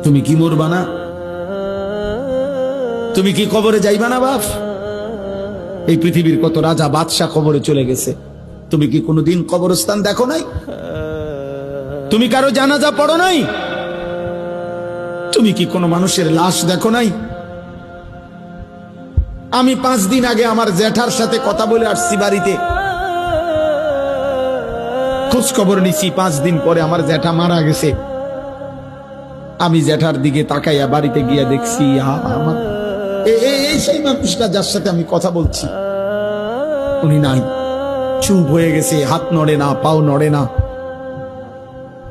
তুমি কি মরবা না? তুমি কি কবরে যাইবা না বাপ? এই পৃথিবীর কত রাজা বাদশাহ কবরে চলে গেছে, তুমি কি কোনোদিন কবরস্থান দেখো নাই? তুমি কারো জানাজা পড়ো নাই? তুমি কি কোনো মানুষের লাশ দেখো নাই? আমি 5 দিন আগে আমার জ্যাঠার সাথে কথা বলে আসছি বাড়িতে, খোঁজ খবর নিছি। 5 দিন পরে আমার জ্যাঠা মারা গেছে। আমি জ্যাঠার দিকে তাকাইয়া বাড়িতে গিয়া দেখছি আমার এই সেই মানুষটা যার সাথে আমি কথা বলছি, উনি নাই, চুপ হয়ে গেছে, হাত নড়ে না, পাও নড়ে না।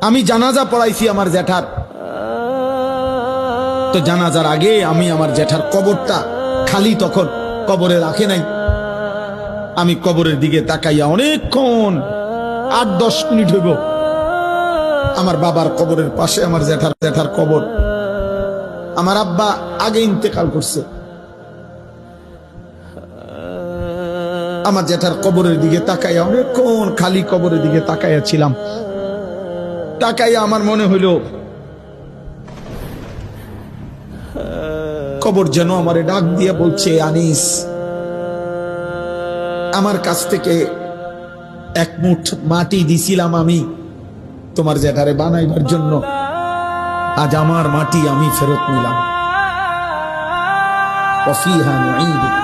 আমি জানাজা পড়াইছি আমার জ্যাঠার, তো জানাজার আগে আমি আমার জ্যাঠার কবরটা খালি, তখন কবরে রাখে নাই। আমি কবরের দিকে তাকাইয়া অনেকক্ষণ 8-10 মিনিট হইব, আমার বাবার কবরের পাশে আমার জ্যাঠার কবর। আমার আব্বা আগে ইন্তেকাল করছে। আমার জ্যাঠার কবরের দিকে তাকাইয়া অনেকক্ষণ খালি কবরের দিকে তাকাইয়া ছিলাম। তাকাইয়া আমার মনে হইল কবর যেন আমারে ডাক দিয়ে বলছে, আনিস, আমার কাছ থেকে 1 মুঠ মাটি দিছিলাম আমি তোমার জ্যাঠারে বানাইবার জন্য, আজ আমার মাটি আমি ফেরত নিলাম। ওয়াফিহা নুঈদুক